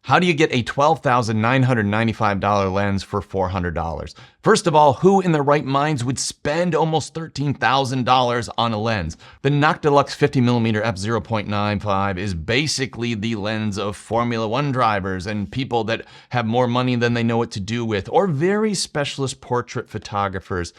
How do you get a $12,995 lens for $400? First of all, who in their right minds would spend almost $13,000 on a lens? The Noctilux 50mm f/0.95 is basically the lens of Formula One drivers and people that have more money than they know what to do with, or very specialist portrait photographers.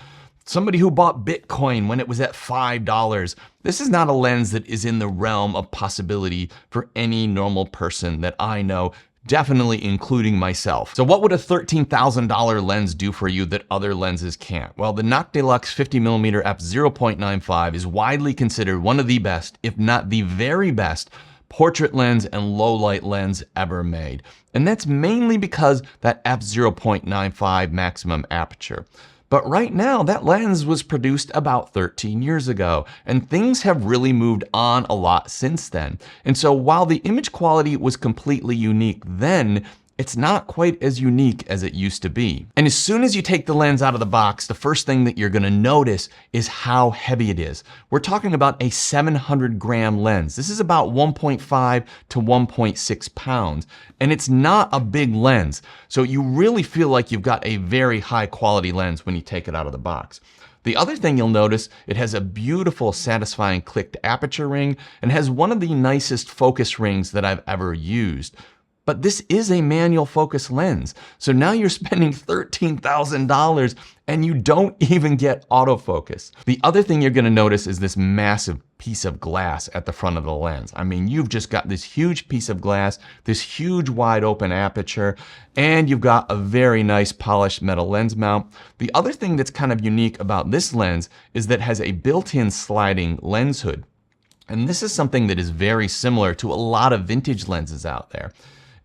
Somebody who bought Bitcoin when it was at $5. This is not a lens that is in the realm of possibility for any normal person that I know, definitely including myself. So what would a $13,000 lens do for you that other lenses can't? Well, the Noctilux 50mm f/0.95 is widely considered one of the best, if not the very best, portrait lens and low light lens ever made. And that's mainly because that f/0.95 maximum aperture. But right now, that lens was produced about 13 years ago, and things have really moved on a lot since then. And so while the image quality was completely unique then, it's not quite as unique as it used to be. And as soon as you take the lens out of the box, the first thing that you're gonna notice is how heavy it is. We're talking about a 700-gram lens. This is about 1.5 to 1.6 pounds. And it's not a big lens. So you really feel like you've got a very high quality lens when you take it out of the box. The other thing you'll notice, it has a beautiful, satisfying clicked aperture ring and has one of the nicest focus rings that I've ever used. But this is a manual focus lens. So now you're spending $13,000 and you don't even get autofocus. The other thing you're gonna notice is this massive piece of glass at the front of the lens. I mean, you've just got this huge piece of glass, this huge wide open aperture, and you've got a very nice polished metal lens mount. The other thing that's kind of unique about this lens is that it has a built-in sliding lens hood. And this is something that is very similar to a lot of vintage lenses out there.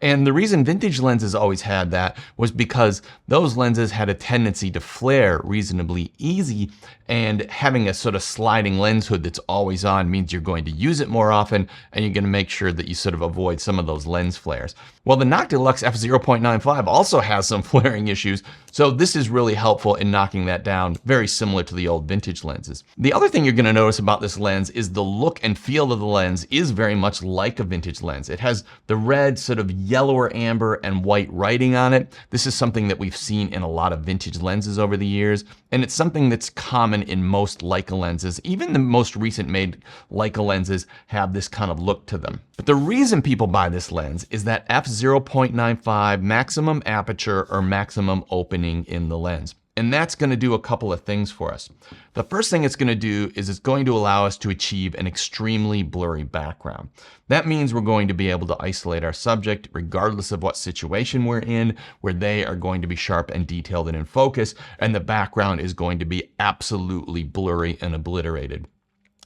And the reason vintage lenses always had that was because those lenses had a tendency to flare reasonably easy, and having a sort of sliding lens hood that's always on means you're going to use it more often and you're going to make sure that you sort of avoid some of those lens flares. Well, the Noctilux f/0.95 also has some flaring issues, so this is really helpful in knocking that down, very similar to the old vintage lenses. The other thing you're going to notice about this lens is the look and feel of the lens is very much like a vintage lens. It has the red sort of yellower amber and white writing on it. This is something that we've seen in a lot of vintage lenses over the years, and it's something that's common in most Leica lenses. Even the most recent made Leica lenses have this kind of look to them. But the reason people buy this lens is that f/0.95 maximum aperture or maximum opening in the lens. And that's going to do a couple of things for us. The first thing it's going to do is it's going to allow us to achieve an extremely blurry background. That means we're going to be able to isolate our subject regardless of what situation we're in, where they are going to be sharp and detailed and in focus, and the background is going to be absolutely blurry and obliterated.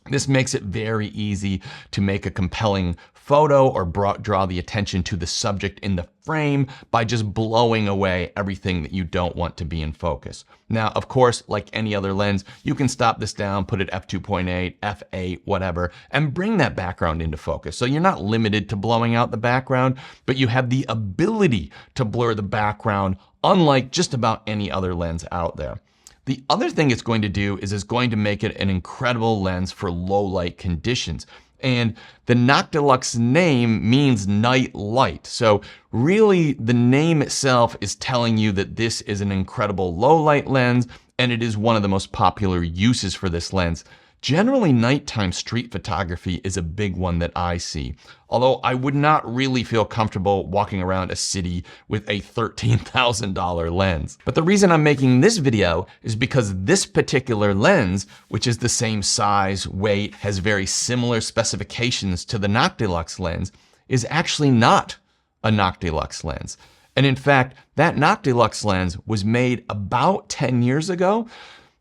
This makes it very easy to make a compelling photo or draw the attention to the subject in the frame by just blowing away everything that you don't want to be in focus. Now, of course, like any other lens, you can stop this down, put it f2.8, f8, whatever, and bring that background into focus. So you're not limited to blowing out the background, but you have the ability to blur the background, unlike just about any other lens out there. The other thing it's going to do is it's going to make it an incredible lens for low light conditions. And the Noctilux name means night light. So really the name itself is telling you that this is an incredible low light lens, and it is one of the most popular uses for this lens. Generally, nighttime street photography is a big one that I see, although I would not really feel comfortable walking around a city with a $13,000 lens. But the reason I'm making this video is because this particular lens, which is the same size, weight, has very similar specifications to the Noctilux lens, is actually not a Noctilux lens. And in fact, that Noctilux lens was made about 10 years ago.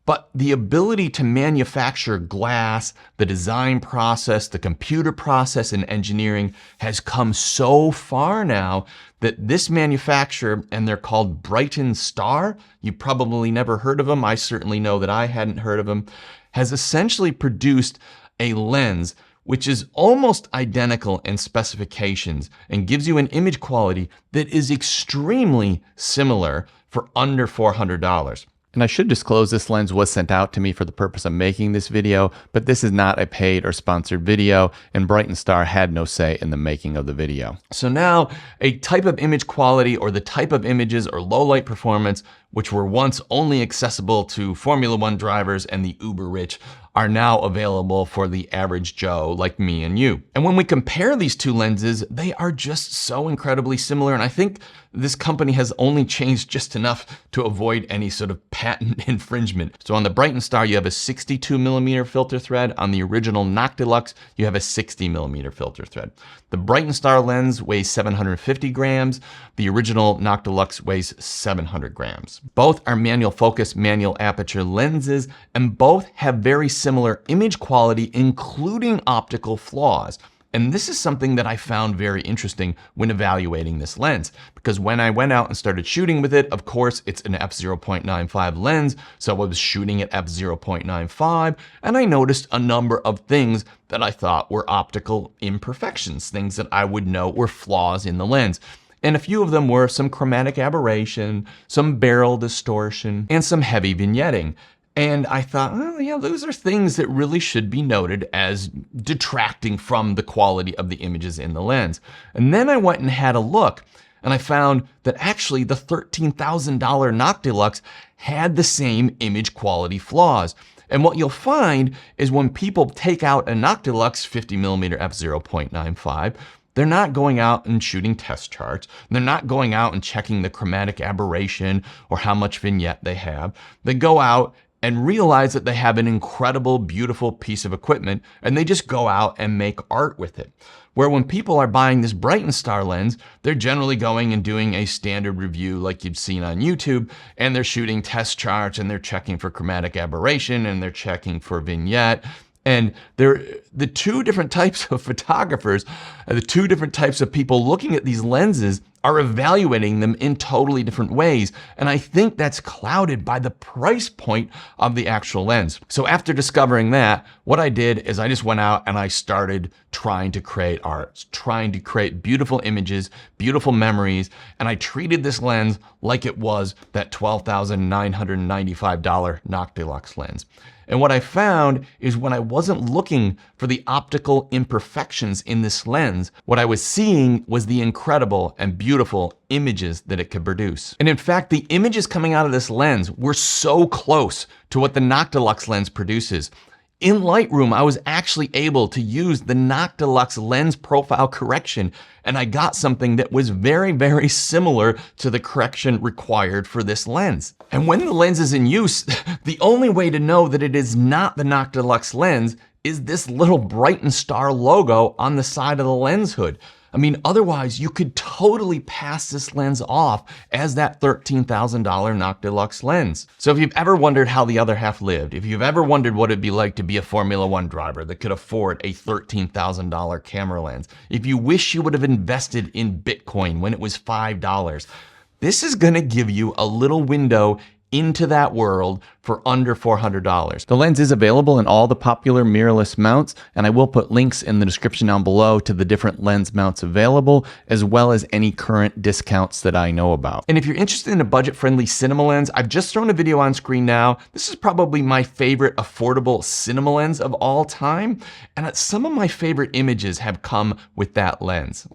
But the ability to manufacture glass, the design process, the computer process and engineering has come so far now that this manufacturer, and they're called Brighton Star, you probably never heard of them, I certainly know that I hadn't heard of them, has essentially produced a lens which is almost identical in specifications and gives you an image quality that is extremely similar for under $400. And I should disclose this lens was sent out to me for the purpose of making this video, but this is not a paid or sponsored video, and Bright & Star had no say in the making of the video. So now, a type of image quality or the type of images or low light performance which were once only accessible to Formula One drivers and the uber rich are now available for the average Joe like me and you. And when we compare these two lenses, they are just so incredibly similar. And I think this company has only changed just enough to avoid any sort of patent infringement. So on the Bright & Star, you have a 62mm filter thread. On the original Noctilux, you have a 60mm filter thread. The Bright & Star lens weighs 750 grams. The original Noctilux weighs 700 grams. Both are manual focus, manual aperture lenses, and both have very similar image quality, including optical flaws. And this is something that I found very interesting when evaluating this lens, because when I went out and started shooting with it, of course, it's an f/0.95 lens, so I was shooting at f/0.95, and I noticed a number of things that I thought were optical imperfections, things that I would know were flaws in the lens. And a few of them were some chromatic aberration, some barrel distortion, and some heavy vignetting. And I thought, oh yeah, those are things that really should be noted as detracting from the quality of the images in the lens. And then I went and had a look, and I found that actually the $13,000 Noctilux had the same image quality flaws. And what you'll find is when people take out a Noctilux 50mm f/0.95, they're not going out and shooting test charts. They're not going out and checking the chromatic aberration or how much vignette they have. They go out and realize that they have an incredible, beautiful piece of equipment, and they just go out and make art with it. Where when people are buying this Bright & Star lens, they're generally going and doing a standard review like you've seen on YouTube, and they're shooting test charts, and they're checking for chromatic aberration, and they're checking for vignette. And the two different types of photographers, the two different types of people looking at these lenses are evaluating them in totally different ways. And I think that's clouded by the price point of the actual lens. So after discovering that, what I did is I just went out and I started trying to create art, trying to create beautiful images, beautiful memories. And I treated this lens like it was that $12,995 Noctilux lens. And what I found is when I wasn't looking for the optical imperfections in this lens, what I was seeing was the incredible and beautiful images that it could produce. And in fact, the images coming out of this lens were so close to what the Noctilux lens produces. In Lightroom, I was actually able to use the Noctilux lens profile correction, and I got something that was very, very similar to the correction required for this lens. And when the lens is in use, the only way to know that it is not the Noctilux lens is this little Bright & Star logo on the side of the lens hood. I mean, otherwise you could totally pass this lens off as that $13,000 Noctilux lens. So if you've ever wondered how the other half lived, if you've ever wondered what it'd be like to be a Formula One driver that could afford a $13,000 camera lens, if you wish you would have invested in Bitcoin when it was $5, this is gonna give you a little window into that world for under $400. The lens is available in all the popular mirrorless mounts, and I will put links in the description down below to the different lens mounts available, as well as any current discounts that I know about. And if you're interested in a budget-friendly cinema lens, I've just thrown a video on screen now. This is probably my favorite affordable cinema lens of all time, and some of my favorite images have come with that lens.